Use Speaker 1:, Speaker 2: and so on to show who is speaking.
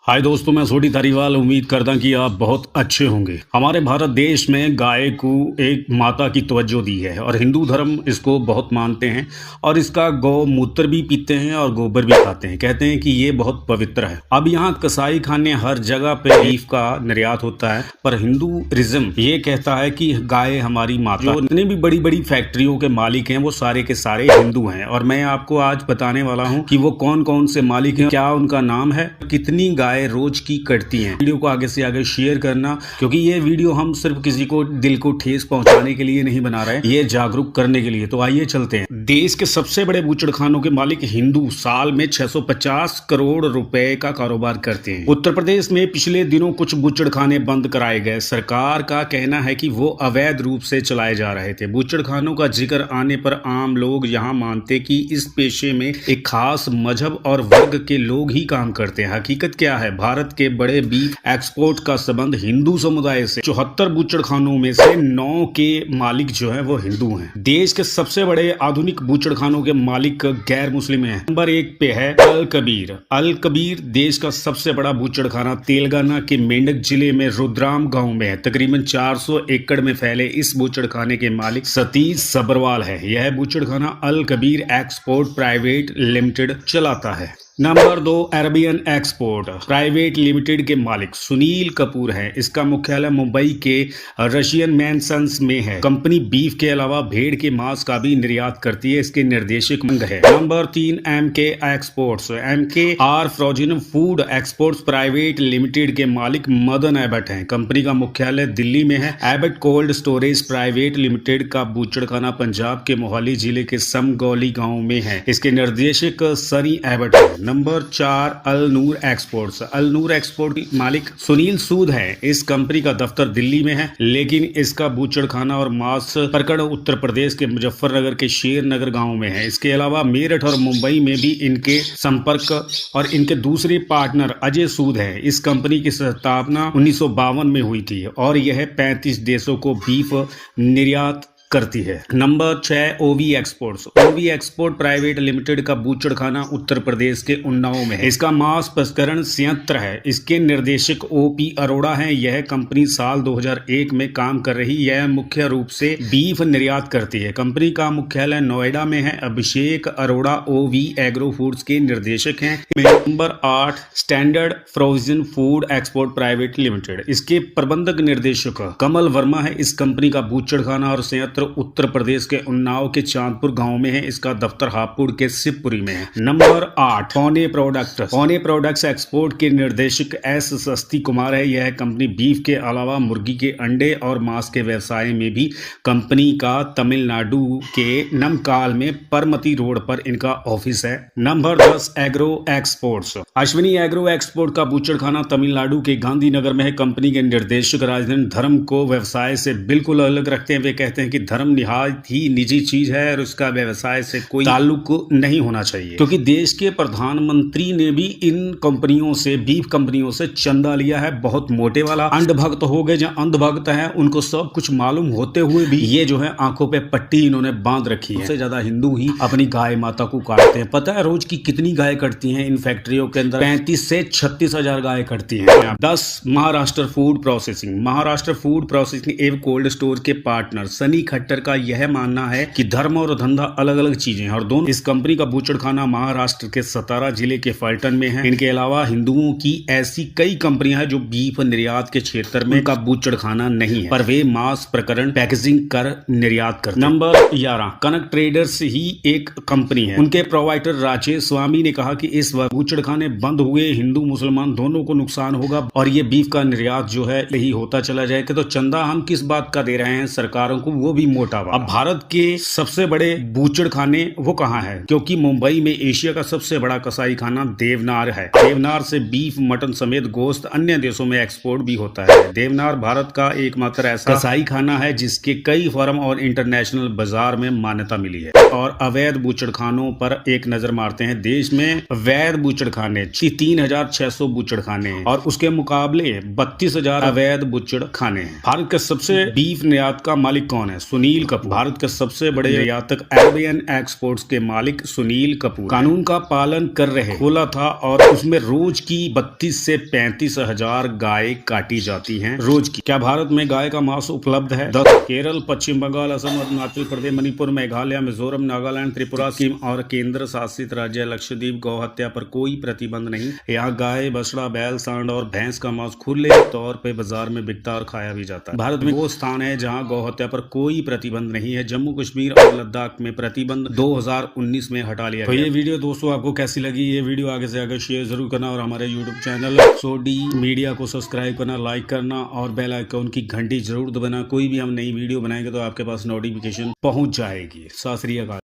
Speaker 1: हाय दोस्तों, मैं सोडी धारीवाल उम्मीद करता कि आप बहुत अच्छे होंगे। हमारे भारत देश में गाय को एक माता की तवज्जो दी है और हिंदू धर्म इसको बहुत मानते हैं और इसका गौमूत्र भी पीते हैं और गोबर भी खाते हैं। कहते हैं कि ये बहुत पवित्र है। अब यहाँ कसाई खाने हर जगह पे बीफ का निर्यात होता है, पर हिंदुइज्म ये कहता है कि गाय हमारी माता। जो जितनी भी बड़ी बड़ी फैक्ट्रियों के मालिक हैं वो सारे के सारे हिंदू हैं और मैं आपको आज बताने वाला हूँ कि वो कौन कौन से मालिक हैं, क्या उनका नाम है, कितनी गाय रोज की कटती हैं। वीडियो को आगे से आगे शेयर करना, क्योंकि ये वीडियो हम सिर्फ किसी को दिल को ठेस पहुंचाने के लिए नहीं बना रहे, ये जागरूक करने के लिए। तो आइए चलते हैं। देश के सबसे बड़े बूचड़खानों के मालिक हिंदू साल में 650 करोड़ रुपए का कारोबार करते हैं। उत्तर प्रदेश में पिछले दिनों कुछ बूचड़खाने बंद कराए गए। सरकार का कहना है कि वो अवैध रूप से चलाए जा रहे थे। बूचड़खानों का जिक्र आने पर आम लोग यहाँ मानते कि इस पेशे में एक खास मजहब और वर्ग के लोग ही काम करते हैं। हकीकत क्या है? भारत के बड़े बीफ एक्सपोर्ट का संबंध हिंदू समुदाय से। 74 बूचड़खानों में से 9 के मालिक जो है वो हिंदू हैं। देश के सबसे बड़े आधुनिक बूचड़खानों के मालिक गैर मुस्लिम हैं। नंबर 1 पे है अल कबीर। अल कबीर देश का सबसे बड़ा बूचड़खाना तेलंगाना के मेंढक जिले में रुद्राम गांव में है। तकरीबन 400 एकड़ में फैले इस बूचड़खाने के मालिक सतीश सब्रवाल है। यह बूचड़खाना अल कबीर एक्सपोर्ट प्राइवेट लिमिटेड चलाता है। Number 2 Arabian export private limited के मालिक सुनील कपूर है। इसका मुख्यालय मुंबई के रशियन मैनसन्स में है। कंपनी बीफ के अलावा भेड़ के मांस का भी निर्यात करती है। इसके निर्देशक मंग है। Number 3 MK exports. MK R frozen food exports private limited के मालिक मदन एबट हैं। कंपनी का मुख्यालय दिल्ली में है। Abbott cold storage private limited का बूचड़खाना पंजाब के मोहाली जिले के समगौली गांव में है। इसके निर्देशक सनी एबट है। नंबर 4 अल नूर एक्सपोर्ट्स। अल नूर एक्सपोर्ट की मालिक सुनील सूद है। इस कंपनी का दफ्तर दिल्ली में है, लेकिन इसका बूचड़खाना और मांस प्रकरण उत्तर प्रदेश के मुजफ्फरनगर के शेर नगर गांव में है। इसके अलावा मेरठ और मुंबई में भी इनके संपर्क और इनके दूसरे पार्टनर अजय सूद है। इस कंपनी की स्थापना 1952 में हुई थी और यह 35 देशों को बीफ निर्यात करती है। नंबर 6 ओवी एक्सपोर्ट्स। ओवी एक्सपोर्ट प्राइवेट लिमिटेड का बूचड़खाना उत्तर प्रदेश के उन्नाव में है। इसका मांस प्रसंस्करण संयंत्र है। इसके निर्देशक ओपी अरोड़ा हैं। यह कंपनी साल 2001 में काम कर रही। यह मुख्य रूप से बीफ निर्यात करती है। कंपनी का मुख्यालय नोएडा में है। अभिषेक अरोड़ा ओवी एग्रो फूड्स के निर्देशक हैं। Number 8 standard frozen food export private limited. इसके प्रबंधक निर्देशक कमल वर्मा है। इस कंपनी का बूचड़खाना और संयंत्र उत्तर प्रदेश के उन्नाव के चांदपुर गांव में है। इसका दफ्तर हापुड़ के शिवपुरी में है। नंबर 8 पौने प्रोडक्ट्स। पौने प्रोडक्ट्स एक्सपोर्ट के निर्देशक एस सस्ती कुमार है। यह कंपनी बीफ के अलावा मुर्गी के अंडे और मांस के व्यवसाय में भी कंपनी का तमिलनाडु के नमकाल में परमती रोड पर इनका ऑफिस है। Number 10 agro exports. Ashwini agro export का बूचड़खाना तमिलनाडु के गांधीनगर में है। कंपनी के निर्देशक राजधन धर्म को व्यवसाय से बिल्कुल अलग रखते हैं। वे कहते हैं कि धर्म निहायत ही निजी चीज है और उसका व्यवसाय से कोई ताल्लुक नहीं होना चाहिए, क्योंकि देश के प्रधानमंत्री ने भी इन कंपनियों से, बीफ कंपनियों से चंदा लिया है, बहुत मोटे वाला। अंधभक्त हो गए, जहाँ अंधभक्त हैं उनको सब कुछ मालूम होते हुए भी ये जो है आंखों पे पट्टी इन्होंने बांध रखी है। सबसे ज्यादा हिंदू ही अपनी गाय माता को काटते हैं। पता है रोज की कितनी गाय कटती हैं इन फैक्ट्रियों के अंदर? 35 से 36 हजार गाय कटती हैं। 10 Maharashtra food processing. Maharashtra food processing एवं कोल्ड स्टोर के पार्टनर सनी खट्टर का यह मानना है कि धर्म और धंधा अलग अलग चीजें हैं और दोनों। इस कंपनी का बूचड़खाना महाराष्ट्र के सतारा जिले के फलटन में है। इनके अलावा हिंदुओं की ऐसी कई कंपनियां हैं जो बीफ निर्यात के क्षेत्र में का बूचड़खाना नहीं है, पर वे मांस प्रकरण पैकेजिंग कर निर्यात करते हैं। नंबर 11 कनक ट्रेडर्स ही एक कंपनी है। उनके प्रोवाइडर राजेश स्वामी ने कहा कि इस बूचड़खाने बंद हुए हिंदू मुसलमान दोनों को नुकसान होगा और ये बीफ का निर्यात जो है यही होता चला जाएगा। तो चंदा हम किस बात का दे रहे हैं सरकारों को, वो भी मोटा। अब भारत के सबसे बड़े बूचड़खाने वो कहाँ है? क्योंकि मुंबई में एशिया का सबसे बड़ा कसाई खाना देवनार है। देवनार से बीफ, मटन समेत गोश्त अन्य देशों में एक्सपोर्ट भी होता है। देवनार भारत का एकमात्र ऐसा कसाई खाना है जिसके कई फर्म और इंटरनेशनल बाजार में मान्यता मिली है। और अवैध बूचड़खानों पर एक नजर मारते हैं। देश में वैध बूचड़खाने 3600 बूचड़खाने हैं और उसके मुकाबले 32,000 अवैध बूचड़खाने हैं। भारत के सबसे बीफ निर्यात का मालिक कौन है? सुनील कपूर, भारत के सबसे बड़े निर्यातक एलबीएन एक्सपोर्ट्स के मालिक सुनील कपूर कानून का पालन कर रहे खोला था और उसमें रोज की 32 से 35 हजार गाय काटी जाती हैं रोज की। क्या भारत में गाय का मांस उपलब्ध है? 10 केरल, पश्चिम बंगाल, असम, अरुणाचल प्रदेश, मणिपुर, मेघालय, मिजोरम, नागालैंड, त्रिपुरा, सिक्किम और केंद्र शासित राज्य लक्षद्वीप गौ हत्या पर कोई प्रतिबंध नहीं। यहाँ गाय, बछड़ा, बैल, सांड और भैंस का मांस खुले तौर पे बाजार में बिकता और खाया भी जाता है। भारत में वो स्थान है जहाँ गौ हत्या पर कोई प्रतिबंध नहीं है। जम्मू कश्मीर और लद्दाख में प्रतिबंध 2019 में हटा लिया गया। तो ये वीडियो दोस्तों आपको कैसी लगी? ये वीडियो आगे से आगे शेयर जरूर करना और हमारे यूट्यूब चैनल सोडी मीडिया को सब्सक्राइब करना, लाइक करना और बेल आइकन की घंटी जरूर दबाना। कोई भी हम नई वीडियो बनाएंगे तो आपके पास नोटिफिकेशन पहुंच जाएगी। सत श्री अकाल।